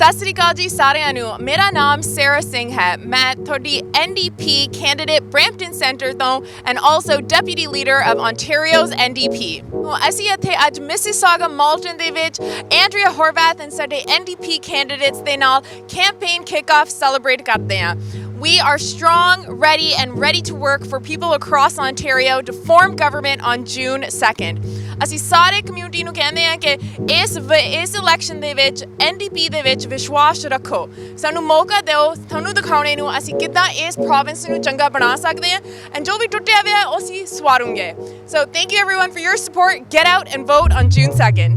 ਸਤਿ ਸ੍ਰੀ ਅਕਾਲ ਜੀ ਸਾਰਿਆਂ ਨੂੰ ਮੇਰਾ ਨਾਮ ਸੈਰਾ ਸਿੰਘ ਹੈ ਮੈਂ ਤੁਹਾਡੀ NDP candidate Brampton Centre ਤੋਂ and also deputy leader of Ontario's NDP ਅਸੀਂ ਇੱਥੇ ਅੱਜ Missisauga-Malton ਦੇ ਵਿੱਚ Andrea Horwath and ਸਾਡੇ NDP candidates ਦੇ ਨਾਲ campaign kickoff celebrate ਕਰਦੇ ਹਾਂ We are strong, ready to work for people across Ontario to form government on June 2nd. ਅਸੀਂ ਸਾਰੇ ਕਮਿਊਨਿਟੀ ਨੂੰ ਕਹਿੰਦੇ ਹਾਂ ਕਿ ਇਸ ਇਲੈਕਸ਼ਨ ਦੇ ਵਿੱਚ NDP ਦੇ ਵਿੱਚ ਵਿਸ਼ਵਾਸ ਰੱਖੋ ਸਾਨੂੰ ਮੌਕਾ ਦਿਓ ਤੁਹਾਨੂੰ ਦਿਖਾਉਣੇ ਨੂੰ ਅਸੀਂ ਕਿੱਦਾਂ ਇਸ ਪ੍ਰੋਵਿੰਸ ਨੂੰ ਚੰਗਾ ਬਣਾ ਸਕਦੇ ਹਾਂ and ਜੋ ਵੀ ਟੁੱਟਿਆ ਹੋਇਆ ਉਹ ਅਸੀਂ ਸਵਾਰੂਗੇ So thank you everyone for your support. Get out and vote on June 2nd.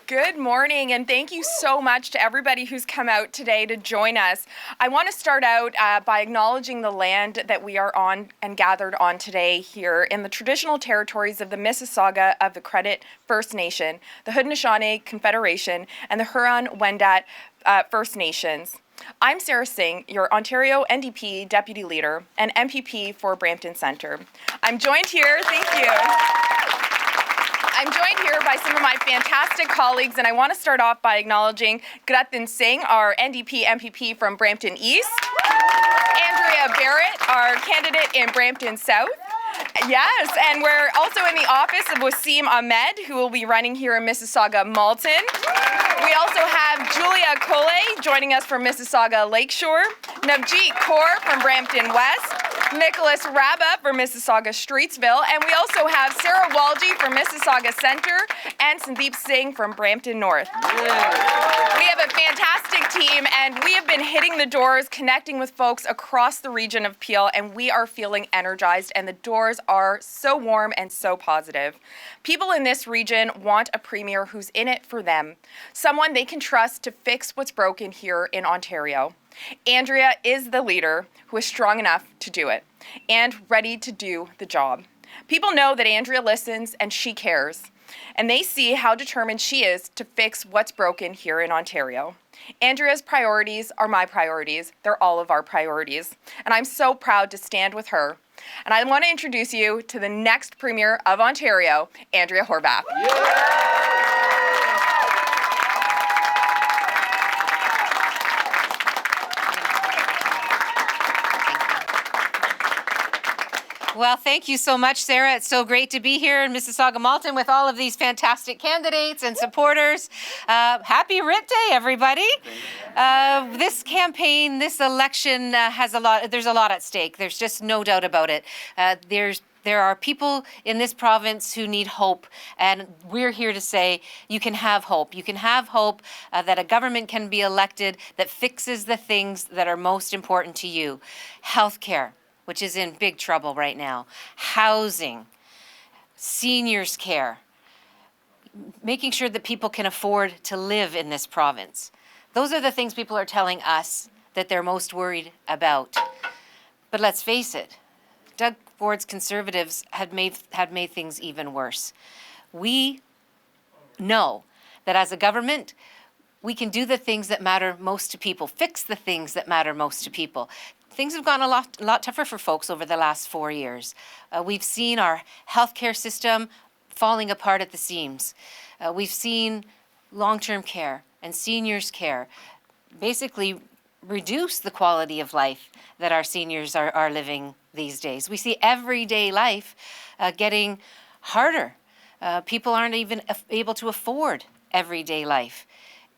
Good morning, and thank you so much to everybody who's come out today to join us. I want to start out by acknowledging the land that we are on and gathered on today here in the traditional territories of the Mississauga of the Credit First Nation, the Haudenosaunee Confederation, and the Huron-Wendat First Nations. I'm Sarah Singh, your Ontario NDP Deputy Leader and MPP for Brampton Centre. I'm joined here, thank you. I'm joined here by some of my fantastic colleagues, and I want to start off by acknowledging Gratin Singh, our NDP MPP from Brampton East, Andrea Barrett, our candidate in Brampton South. Yes, and we're also in the office of Waseem Ahmed, who will be running here in Missisauga-Malton. We also have Julia Cole joining us from Mississauga Lakeshore, Navjeet Kaur from Brampton West, Nicholas Rabba from Mississauga Streetsville, and we also have Sarah Walji from Mississauga Centre and Sandeep Singh from Brampton North. We have a fantastic team, and we have been hitting the doors, connecting with folks across the region of Peel, and we are feeling energized, and the doors are so warm and so positive. People in this region want a premier who's in it for them, someone they can trust to fix what's broken here in Ontario. Andrea is the leader who is strong enough to do it and ready to do the job. People know that Andrea listens and she cares, and they see how determined she is to fix what's broken here in Ontario. Andrea's priorities are my priorities. They're all of our priorities, and I'm so proud to stand with her. And I want to introduce you to the next Premier of Ontario, Andrea Horwath. Well, thank you so much, Sarah. It's so great to be here in Missisauga-Malton with all of these fantastic candidates and supporters. Happy RIT Day, everybody. This campaign, this election there's a lot at stake. There's just no doubt about it. There are people in this province who need hope, and we're here to say you can have hope. You can have hope that a government can be elected that fixes the things that are most important to you. Healthcare, which is in big trouble right now. Housing, seniors care, making sure that people can afford to live in this province. Those are the things people are telling us that they're most worried about. But let's face it, Doug Ford's Conservatives had made things even worse. We know that as a government, we can do the things that matter most to people, fix the things that matter most to people. Things have gotten a lot tougher for folks over the last 4 years. We've seen our healthcare system falling apart at the seams. We've seen long-term care and seniors care basically reduce the quality of life that our seniors are living these days. We see everyday life getting harder. People aren't even able to afford everyday life.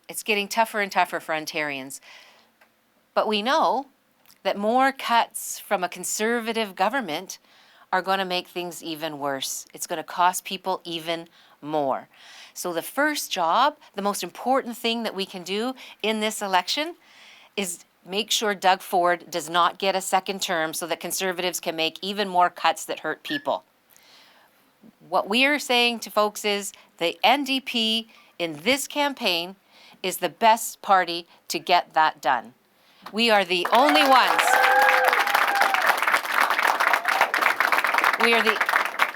It's getting tougher and tougher for Ontarians. But we know that more cuts from a conservative government are going to make things even worse. It's going to cost people even more. So the first job, the most important thing that we can do in this election is make sure Doug Ford does not get a second term so that Conservatives can make even more cuts that hurt people. What we are saying to folks is the NDP in this campaign is the best party to get that done. We are the only ones.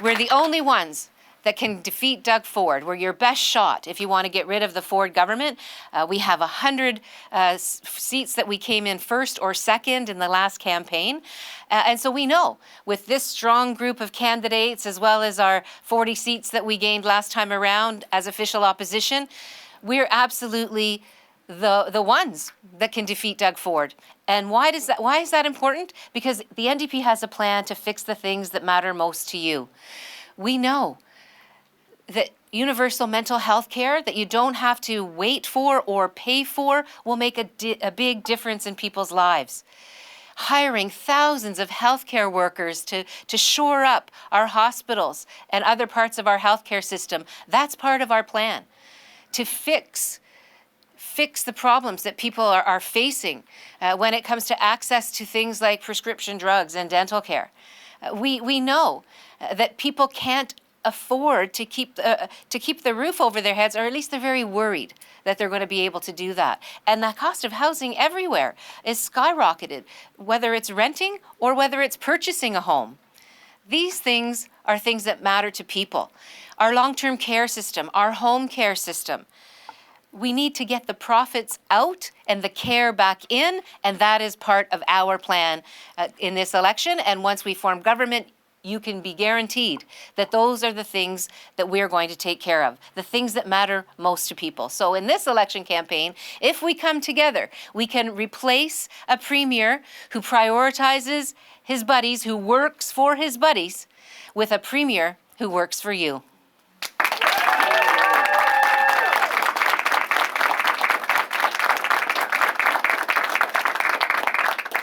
We're the only ones that can defeat Doug Ford. We're your best shot if you want to get rid of the Ford government. We have 100 seats that we came in first or second in the last campaign. And so we know with this strong group of candidates, as well as our 40 seats that we gained last time around as official opposition, we're absolutely the ones that can defeat Doug Ford. And why is that important? Because the NDP has a plan to fix the things that matter most to you. We know that universal mental health care that you don't have to wait for or pay for will make a big difference in people's lives. Hiring thousands of healthcare workers to shore up our hospitals and other parts of our healthcare system, that's part of our plan. To fix the problems that people are facing when it comes to access to things like prescription drugs and dental care. We know that people can't afford to keep the roof over their heads, or at least they're very worried that they're going to be able to do that. And the cost of housing everywhere is skyrocketed, whether it's renting or whether it's purchasing a home. These things are things that matter to people. Our long-term care system, our home care system, we need to get the profits out and the care back in, and that is part of our plan in this election. And once we form government, you can be guaranteed that those are the things that we're going to take care of, the things that matter most to people. So in this election campaign, if we come together, we can replace a premier who prioritizes his buddies, who works for his buddies, with a premier who works for you.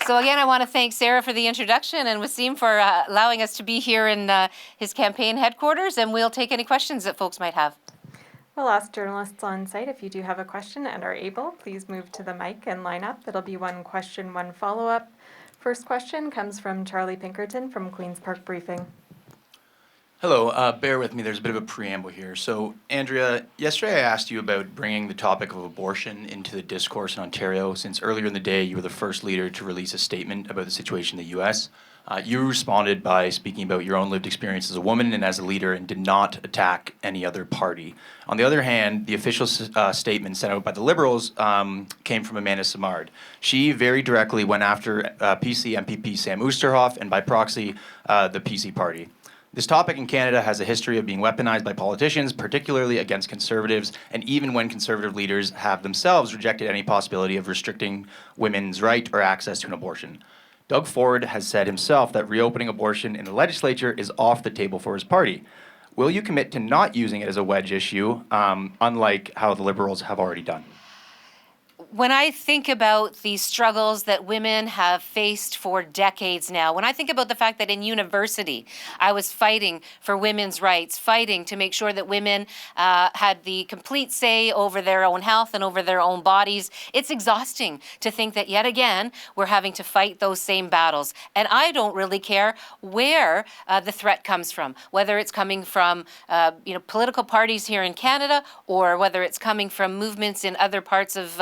So again, I want to thank Sarah for the introduction and Waseem for allowing us to be here in his campaign headquarters, and we'll take any questions that folks might have. We'll ask journalists on site if you do have a question and are able, please move to the mic and line up. It'll be one question, one follow-up. First question comes from Charlie Pinkerton from Queen's Park Briefing. Hello, bear with me, there's a bit of a preamble here. So, Andrea, yesterday I asked you about bringing the topic of abortion into the discourse in Ontario, since earlier in the day you were the first leader to release a statement about the situation in the U.S. You responded by speaking about your own lived experience as a woman and as a leader, and did not attack any other party. On the other hand, the official statement sent out by the Liberals came from Amanda Simard. She very directly went after PC MPP Sam Oosterhoff, and by proxy, the PC party. This topic in Canada has a history of being weaponized by politicians, particularly against Conservatives, and even when Conservative leaders have themselves rejected any possibility of restricting women's right or access to an abortion. Doug Ford has said himself that reopening abortion in the legislature is off the table for his party. Will you commit to not using it as a wedge issue, unlike how the Liberals have already done? When I think about the struggles that women have faced for decades now, when I think about the fact that in university I was fighting for women's rights, fighting to make sure that women had the complete say over their own health and over their own bodies, it's exhausting to think that yet again we're having to fight those same battles. And I don't really care where the threat comes from, whether it's coming from political parties here in Canada, or whether it's coming from movements in other parts of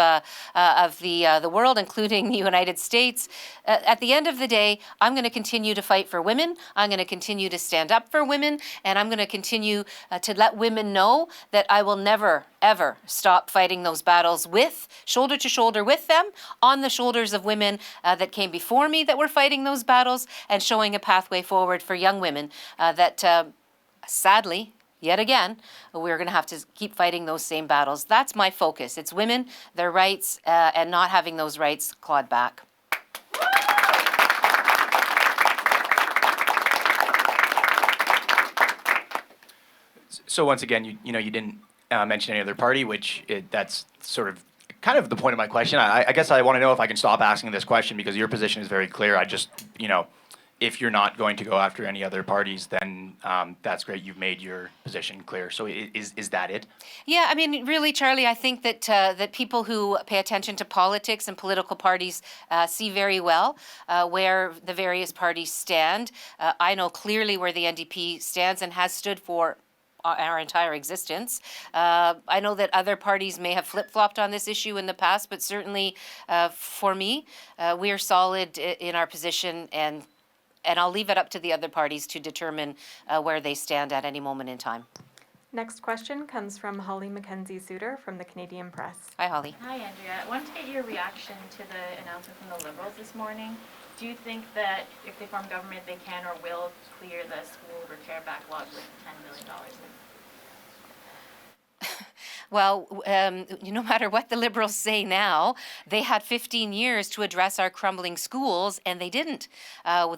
of the world, including the United States. At the end of the day, I'm going to continue to fight for women. I'm going to continue to stand up for women, and I'm going to continue to let women know that I will never, ever stop fighting those battles with, shoulder to shoulder with them, on the shoulders of women that came before me that were fighting those battles, and showing a pathway forward for young women that sadly, yet again, we're going to have to keep fighting those same battles. That's my focus. It's women, their rights, and not having those rights clawed back. So once again, you didn't mention any other party, that's sort of kind of the point of my question. I guess I want to know if I can stop asking this question because your position is very clear. I just, if you're not going to go after any other parties, then that's great. You've made your position clear. So is that it? Yeah, I mean, really, Charlie, I think that that people who pay attention to politics and political parties see very well where the various parties stand. I know clearly where the NDP stands and has stood for our entire existence. I know that other parties may have flip-flopped on this issue in the past, but certainly for me, we are solid in our position, and I'll leave it up to the other parties to determine where they stand at any moment in time. Next question comes from Holly Mackenzie-Suter from the Canadian Press. Hi, Holly. Hi, Andrea. I wanted to get your reaction to the announcement from the Liberals this morning. Do you think that if they form government, they can or will clear the school repair backlog with $10 million? Well, no matter what the Liberals say now, they had 15 years to address our crumbling schools, and they didn't.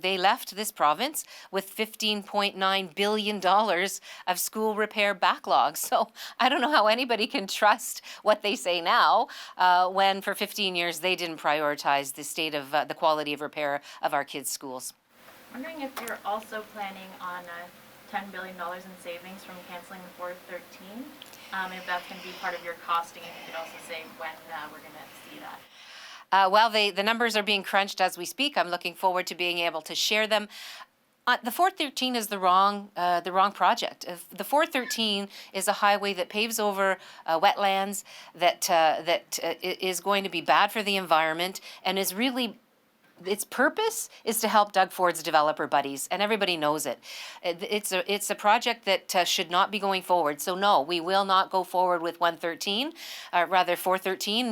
They left this province with $15.9 billion of school repair backlogs. So I don't know how anybody can trust what they say now when for 15 years they didn't prioritize the state of the quality of repair of our kids' schools. I'm wondering if you're also planning on $10 billion in savings from canceling the 413. If that's going to be part of your costing, if you could also say when we're going to see that. Well, the numbers are being crunched as we speak. I'm looking forward to being able to share them. The 413 is the wrong project. The 413 is a highway that paves over wetlands that is going to be bad for the environment and is really. Its purpose is to help Doug Ford's developer buddies, and everybody knows it. It's a project that should not be going forward. So no, we will not go forward with 413,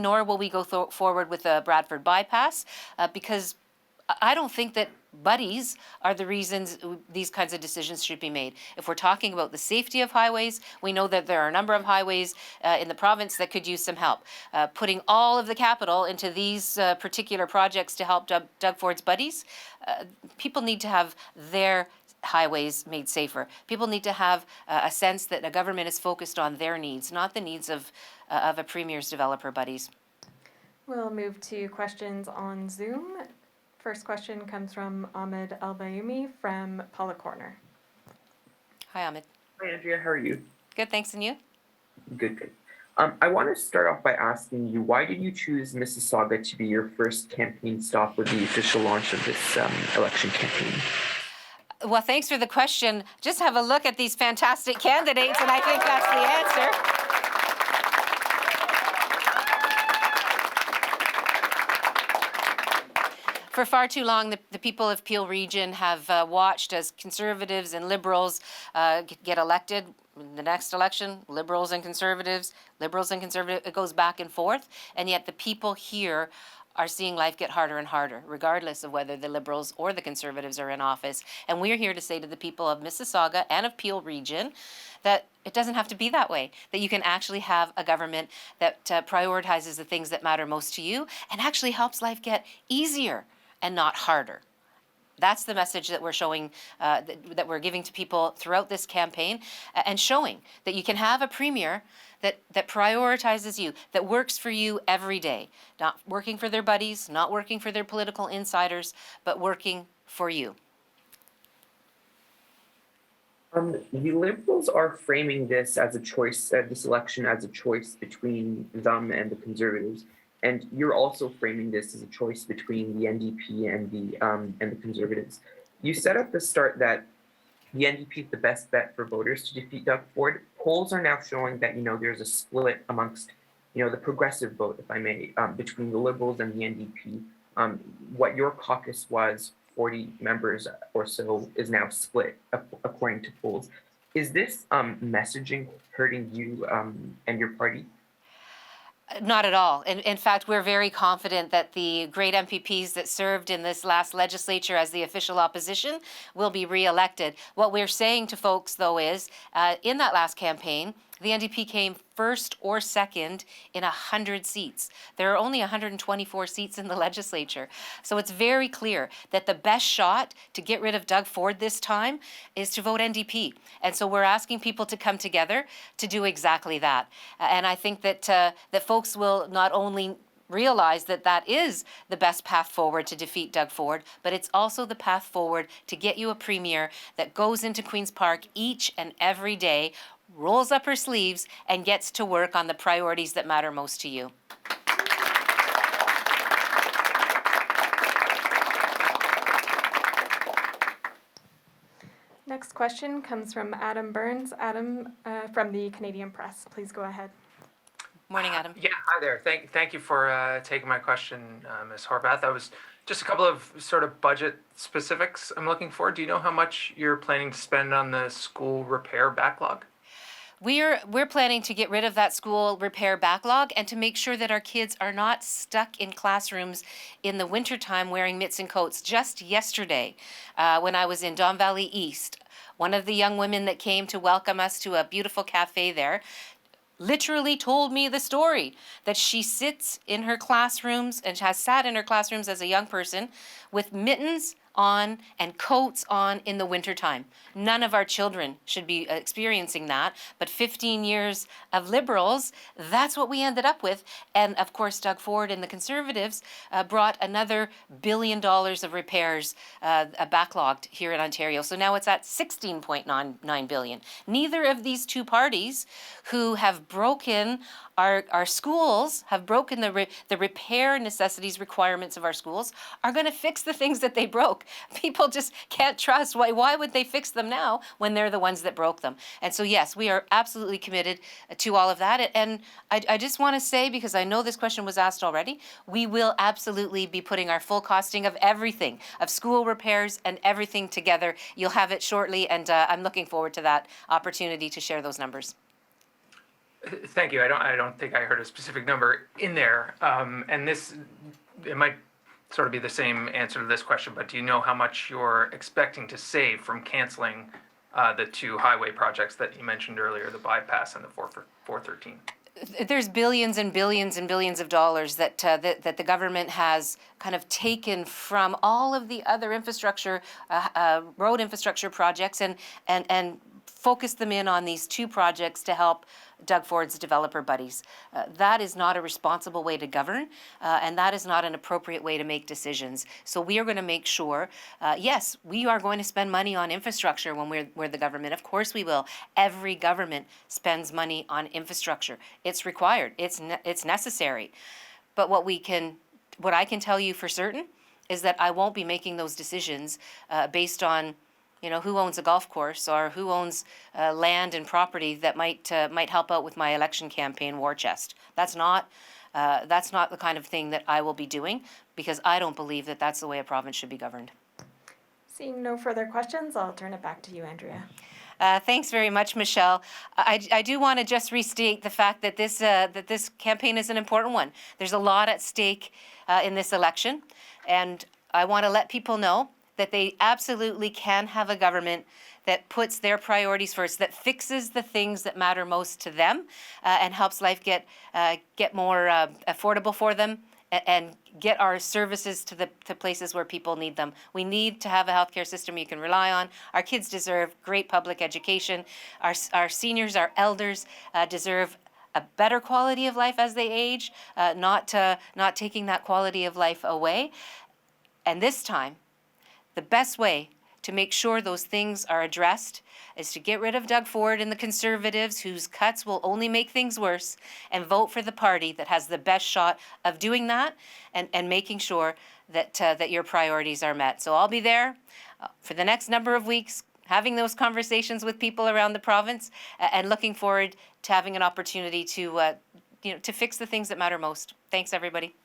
nor will we go forward with the Bradford bypass, because I don't think that buddies are the reasons these kinds of decisions should be made. If we're talking about the safety of highways, we know that there are a number of highways in the province that could use some help. Putting all of the capital into these particular projects to help Doug Ford's buddies, people need to have their highways made safer. People need to have a sense that a government is focused on their needs, not the needs of a premier's developer buddies. We'll move to questions on Zoom. First question comes from Ahmed Al-Bayoumi from Paula Corner. Hi, Ahmed. Hi, Andrea. How are you? Good, thanks, and you? Good, good. I want to start off by asking you, why did you choose Mississauga to be your first campaign stop with the official launch of this election campaign? Well, thanks for the question. Just have a look at these fantastic candidates, and I think that's the answer. For far too long, the people of Peel Region have watched as Conservatives and Liberals get elected. In the next election, Liberals and Conservatives, it goes back and forth. And yet the people here are seeing life get harder and harder, regardless of whether the Liberals or the Conservatives are in office. And we're here to say to the people of Mississauga and of Peel Region that it doesn't have to be that way, that you can actually have a government that prioritizes the things that matter most to you and actually helps life get easier and not harder. That's the message that we're showing, that we're giving to people throughout this campaign, and showing that you can have a premier that prioritizes you, that works for you every day, not working for their buddies, not working for their political insiders, but working for you. The Liberals are framing this as a choice, this election as a choice between them and the Conservatives. And you're also framing this as a choice between the NDP and the Conservatives. You said at the start that the NDP is the best bet for voters to defeat Doug Ford. Polls are now showing that there's a split amongst the progressive vote, if I may, between the Liberals and the NDP. What your caucus was, 40 members or so, is now split according to polls. Is this messaging hurting you and your party? Not at all. In fact, we're very confident that the great MPPs that served in this last legislature as the official opposition will be re-elected. What we're saying to folks, though, is in that last campaign, the NDP came first or second in 100 seats. There are only 124 seats in the legislature. So it's very clear that the best shot to get rid of Doug Ford this time is to vote NDP. And so we're asking people to come together to do exactly that. And I think that that folks will not only realize that that is the best path forward to defeat Doug Ford, but it's also the path forward to get you a premier that goes into Queen's Park each and every day, rolls up her sleeves, and gets to work on the priorities that matter most to you. Next question comes from Adam Burns. Adam from the Canadian Press. Please go ahead. Morning, Adam. Yeah, hi there. Thank you for taking my question, Ms. Horwath. I was just a couple of sort of budget specifics I'm looking for. Do you know how much you're planning to spend on the school repair backlog? We're planning to get rid of that school repair backlog and to make sure that our kids are not stuck in classrooms in the wintertime wearing mitts and coats. Just yesterday, when I was in Don Valley East, one of the young women that came to welcome us to a beautiful cafe there literally told me the story that she sits in her classrooms and has sat in her classrooms as a young person with mittens on and coats on in the wintertime. None of our children should be experiencing that, but 15 years of Liberals, that's what we ended up with. And of course, Doug Ford and the Conservatives brought another $1 billion of repairs backlogged here in Ontario. So now it's at $16.9 billion. Neither of these two parties who have broken our schools, have broken the repair necessities requirements of our schools, are going to fix the things that they broke. People just can't trust. Why would they fix them now when they're the ones that broke them? And so, yes, we are absolutely committed to all of that. And I just want to say, because I know this question was asked already, we will absolutely be putting our full costing of everything, of school repairs and everything together. You'll have it shortly, and I'm looking forward to that opportunity to share those numbers. Thank you. I don't think I heard a specific number in there. And it might sort of be the same answer to this question, but do you know how much you're expecting to save from canceling the two highway projects that you mentioned earlier, the bypass and the 413? There's billions and billions and billions of dollars that the government has kind of taken from all of the other infrastructure, road infrastructure projects, and focused them in on these two projects to help Doug Ford's developer buddies. That is not a responsible way to govern, and that is not an appropriate way to make decisions. So we are going to make sure, yes, we are going to spend money on infrastructure when we're the government. Of course we will. Every government spends money on infrastructure. It's required. It's necessary. But what I can tell you for certain is that I won't be making those decisions based on who owns a golf course or who owns land and property that might help out with my election campaign war chest. That's not the kind of thing that I will be doing, because I don't believe that that's the way a province should be governed. Seeing no further questions, I'll turn it back to you, Andrea. Thanks very much, Michelle. I do want to just restate the fact that this campaign is an important one. There's a lot at stake in this election, and I want to let people know that they absolutely can have a government that puts their priorities first, that fixes the things that matter most to them, and helps life get more affordable for them, and get our services to the places where people need them. We need to have a healthcare system you can rely on. Our kids deserve great public education. Our seniors, our elders deserve a better quality of life as they age, not taking that quality of life away. And this time, the best way to make sure those things are addressed is to get rid of Doug Ford and the Conservatives, whose cuts will only make things worse, and vote for the party that has the best shot of doing that and making sure that your priorities are met. So I'll be there for the next number of weeks, having those conversations with people around the province, and looking forward to having an opportunity to to fix the things that matter most. Thanks, everybody.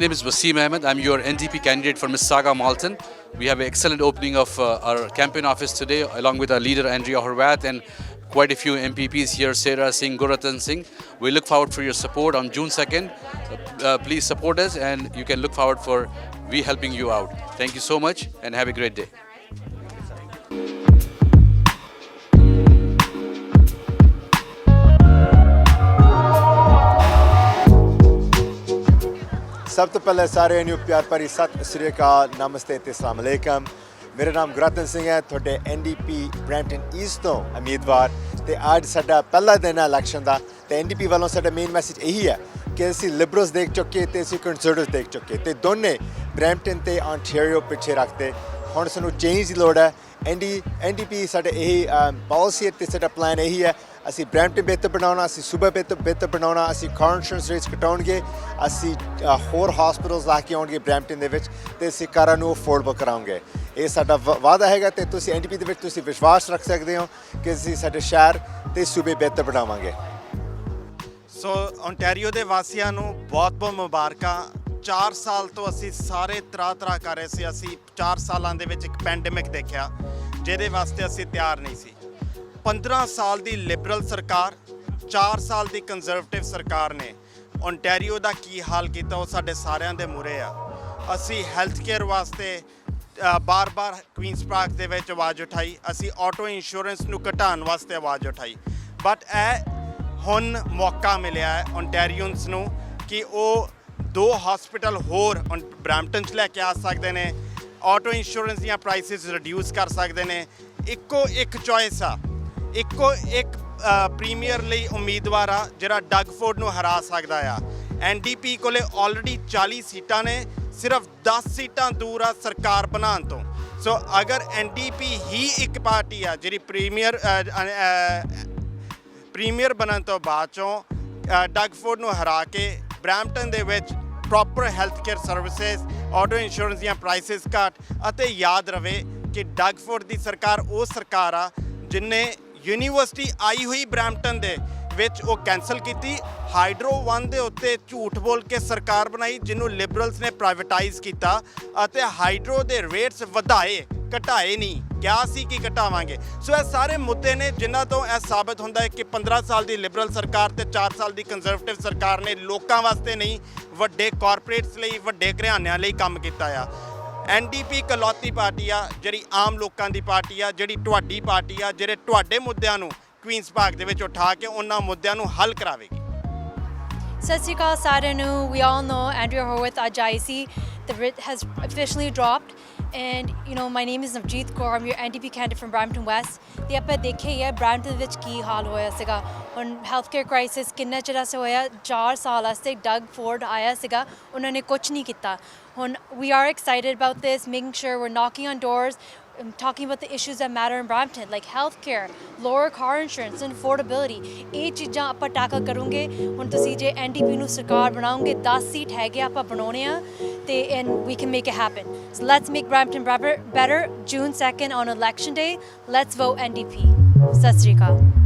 My name is Waseem Ahmed. I'm your NDP candidate for Missisauga-Malton. We have an excellent opening of our campaign office today, along with our leader Andrea Horwath and quite a few MPPs here, Sarah Singh, Gurratan Singh. We look forward for your support on June 2nd. Please support us, and you can look forward for we helping you out. Thank you so much, and have a great day. सब तो पहले सारे ਨੂੰ ਪਿਆਰ ਭਰੀ ਸਤਿ ਸ੍ਰੀ ਅਕਾਲ ਨਮਸਤੇ ਤੇ ਅਸਲਾਮ ਅਲੈਕਮ ਮੇਰਾ ਨਾਮ ਗੁਰਰਤਨ ਸਿੰਘ ਹੈ ਤੁਹਾਡੇ ਐਨਡੀਪੀ ਬ੍ਰੈਂਪਟਨ ਈਸਟ ਤੋਂ ਉਮੀਦਵਾਰ ਤੇ ਅੱਜ ਸਾਡਾ ਪਹਿਲਾ ਦਿਨ ਹੈ ਇਲੈਕਸ਼ਨ ਦਾ ਤੇ ਐਨਡੀਪੀ ਵੱਲੋਂ ਸਾਡਾ ਮੇਨ ਮੈਸੇਜ ਇਹੀ ਹੈ ਕਿ ਅਸੀਂ ਲਿਬਰਲਸ ਦੇਖ ਚੁੱਕੇ ਤੇ ਅਸੀਂ ਕੰਜ਼ਰਵੇਟਿਵ ਦੇਖ ਚੁੱਕੇ ਤੇ ਦੋਨੇ ਬ੍ਰੈਂਪਟਨ ਤੇ ਆਂਟਾਰੀਓ ਪਿੱਛੇ ਰੱਖਦੇ ਹੁਣ ਸਾਨੂੰ ਚੇਂਜ ਦੀ ਲੋੜ ਹੈ ਐਨਡੀਪੀ ਸਾਡੇ ਇਹੀ ਪਾਲਿਸੀ ਤੇ ਸਾਡਾ ਪਲਾਨ ਇਹੀ ਹੈ ਅਸੀਂ ਬ੍ਰੈਂਪਟਨ ਬਿਹਤਰ ਬਣਾਉਣਾ ਅਸੀਂ ਸੂਬਾ ਬਿਹਤਰ ਬਣਾਉਣਾ ਅਸੀਂ ਕਾਰ ਇੰਸ਼ੋਰੈਂਸ ਰੇਟਸ ਘਟਾਉਣਗੇ ਅਸੀਂ ਹੋਰ ਹਸਪੀਟਲਸ ਲਾ ਕੇ ਆਉਣਗੇ ਬ੍ਰੈਂਪਟਨ ਦੇ ਵਿੱਚ ਤੇ ਅਸੀਂ ਕਾਰਾਂ ਨੂੰ ਅਫੋਰਡੇਬਲ ਕਰਾਉਂਗੇ ਇਹ ਸਾਡਾ ਵਾਅਦਾ ਹੈਗਾ ਤੇ ਤੁਸੀਂ ਐਨਡੀਪੀ ਦੇ ਵਿੱਚ ਤੁਸੀਂ ਵਿਸ਼ਵਾਸ ਰੱਖ ਸਕਦੇ ਹੋ ਕਿ ਅਸੀਂ ਸਾਡੇ ਸ਼ਹਿਰ ਤੇ ਸੂਬੇ ਬਿਹਤਰ ਬਣਾਵਾਂਗੇ ਸੋ ontario ਦੇ ਵਾਸੀਆਂ ਨੂੰ ਬਹੁਤ-ਬਹੁਤ ਮੁਬਾਰਕਾਂ 4 ਸਾਲ ਤੋਂ ਅਸੀਂ ਸਾਰੇ ਤਰਾ ਕਰ ਰਹੇ ਸੀ ਅਸੀਂ 4 ਸਾਲਾਂ ਦੇ ਵਿੱਚ ਇੱਕ ਪੈਂਡੇਮਿਕ ਦੇਖਿਆ ਜਿਹਦੇ ਵਾਸਤੇ ਅਸੀਂ ਤਿਆਰ ਨਹੀਂ ਸੀ 15 ਸਾਲ ਦੀ ਲਿਬਰਲ ਸਰਕਾਰ 4 ਸਾਲ ਦੀ ਕੰਜ਼ਰਵੇਟਿਵ ਸਰਕਾਰ ਨੇ ontario ਦਾ ਕੀ ਹਾਲ ਕੀਤਾ ਉਹ ਸਾਡੇ ਸਾਰਿਆਂ ਦੇ ਮੂਹਰੇ ਆ ਅਸੀਂ ਹੈਲਥ ਕੇਅਰ ਵਾਸਤੇ ਬਾਰ-ਬਾਰ ਕੁਈਨਸ ਪਾਰਕ ਦੇ ਵਿੱਚ ਆਵਾਜ਼ ਉਠਾਈ ਅਸੀਂ ਆਟੋ ਇੰਸ਼ੋਰੈਂਸ ਨੂੰ ਘਟਾਉਣ ਵਾਸਤੇ ਆਵਾਜ਼ ਉਠਾਈ ਬਟ ਇਹ ਹੁਣ ਮੌਕਾ ਮਿਲਿਆ ਹੈ ontarioans ਨੂੰ ਕਿ ਉਹ 2 ਹਸਪੀਟਲ ਹੋਰ ਬ੍ਰੈਂਪਟਨ 'ਚ ਲੈ ਕੇ ਆ ਸਕਦੇ ਨੇ ਆਟੋ ਇੰਸ਼ੋਰੈਂਸ ਦੀਆਂ ਪ੍ਰਾਈਸਿਸ ਰਿਡਿਊਸ ਕਰ ਸਕਦੇ ਨੇ ਇੱਕੋ ਇੱਕ ਚੋਇਸ ਆ ਇੱਕੋ ਇੱਕ ਪ੍ਰੀਮੀਅਰ ਲਈ ਉਮੀਦਵਾਰ ਆ ਜਿਹੜਾ ਡਗਫੋਰਡ ਨੂੰ ਹਰਾ ਸਕਦਾ ਆ ਐਨਡੀਪੀ ਕੋਲੇ ਆਲਰੇਡੀ 40 ਸੀਟਾਂ ਨੇ ਸਿਰਫ 10 ਸੀਟਾਂ ਦੂਰ ਆ ਸਰਕਾਰ ਬਣਾਉਣ ਤੋਂ ਸੋ ਅਗਰ ਐਨਡੀਪੀ ਹੀ ਇੱਕ ਪਾਰਟੀ ਆ ਜਿਹੜੀ ਪ੍ਰੀਮੀਅਰ ਬਣਨ ਤੋਂ ਬਾਅਦ ਚੋਂ ਡਗਫੋਰਡ ਨੂੰ ਹਰਾ ਕੇ ਬ੍ਰੈਂਪਟਨ ਦੇ ਵਿੱਚ proper health care services auto insurance ਦੀਆਂ ਪ੍ਰਾਈਸਿਸ ਘੱਟ ਅਤੇ ਯਾਦ ਰਵੇ ਕਿ ਡਗਫੋਰਡ ਦੀ ਸਰਕਾਰ ਉਹ ਸਰਕਾਰ ਆ ਜਿਨਨੇ ਯੂਨੀਵਰਸਿਟੀ ਆਈ ਹੋਈ ਬ੍ਰੈਂਪਟਨ ਦੇ ਵਿੱਚ ਉਹ ਕੈਂਸਲ ਕੀਤੀ ਹਾਈਡਰੋ 1 ਦੇ ਉੱਤੇ ਝੂਠ ਬੋਲ ਕੇ ਸਰਕਾਰ ਬਣਾਈ ਜਿਹਨੂੰ ਲਿਬਰਲਸ ਨੇ ਪ੍ਰਾਈਵੇਟਾਈਜ਼ ਕੀਤਾ ਅਤੇ ਹਾਈਡਰੋ ਦੇ ਰੇਟਸ ਵਧਾਏ ਘਟਾਏ ਨਹੀਂ ਕਿਹਾ ਸੀ ਕਿ ਘਟਾਵਾਂਗੇ ਸੋ ਇਹ ਸਾਰੇ ਮੁੱਦੇ ਨੇ ਜਿਨ੍ਹਾਂ ਤੋਂ ਇਹ ਸਾਬਤ ਹੁੰਦਾ ਹੈ ਕਿ 15 ਸਾਲ ਦੀ ਲਿਬਰਲ ਸਰਕਾਰ ਤੇ 4 ਸਾਲ ਦੀ ਕੰਜ਼ਰਵੇਟਿਵ ਸਰਕਾਰ ਨੇ ਲੋਕਾਂ ਵਾਸਤੇ ਨਹੀਂ ਵੱਡੇ ਕਾਰਪੋਰੇਟਸ ਲਈ ਵੱਡੇ ਘਰਾਣਿਆਂ ਲਈ ਕੰਮ ਕੀਤਾ ਆ ਐਨਡੀਪੀ ਇਕਲੌਤੀ ਪਾਰਟੀ ਆ ਜਿਹੜੀ ਆਮ ਲੋਕਾਂ ਦੀ ਪਾਰਟੀ ਆ ਜਿਹੜੀ ਤੁਹਾਡੀ ਪਾਰਟੀ ਆ ਜਿਹੜੇ ਤੁਹਾਡੇ ਮੁੱਦਿਆਂ ਨੂੰ ਕੁਈਨਸ ਪਾਰਕ ਦੇ ਵਿੱਚ ਉਠਾ ਕੇ ਉਹਨਾਂ ਮੁੱਦਿਆਂ ਨੂੰ ਹੱਲ ਕਰਾਵੇਗੀ ਸਤਿ ਸ਼੍ਰੀ ਅਕਾਲ ਸਾਰਿਆਂ ਨੂੰ we all know Andrea Horwath ਅੱਜ ਆਈ ਸੀ the writ has officially dropped and you know my name is Navjeet Kaur I'm your NDP candidate from Brampton West ਤੇ ਆਪਾਂ ਦੇਖਿਆ ਹੀ ਹੈ ਬ੍ਰੈਂਪਟਨ ਵਿੱਚ ਕੀ ਹਾਲ ਹੋਇਆ ਸੀਗਾ ਹੁਣ ਹੈਲਥ ਕੇਅਰ ਕ੍ਰਾਈਸਿਸ ਕਿੰਨਾ ਚਿਰ ਸੇ ਹੋਇਆ 4 ਸਾਲ ਵਾਸਤੇ ਡਗ ਫੋਰਡ ਆਇਆ ਸੀਗਾ ਉਹਨਾਂ ਨੇ ਕੁਝ ਨਹੀਂ ਕੀਤਾ ਹੁਣ we are excited about this making sure we're knocking on doors talking about the issues that matter in Brampton, like healthcare, lower car insurance, and affordability. ਇਹ ਚੀਜ਼ਾਂ ਆਪਾਂ ਟੈਕਲ ਕਰੂੰਗੇ ਹੁਣ ਤੁਸੀਂ ਜੇ NDP ਨੂੰ ਸਰਕਾਰ ਬਣਾਉਂਗੇ 10 ਸੀਟ ਹੈਗੇ ਆਪਾਂ ਬਣਾਉਣੇ ਆ ਤੇ and we can make it happen. So let's make Brampton better. June 2nd on election day, let's vote NDP. ਸਤਿ ਸ਼੍ਰੀ ਅਕਾਲ.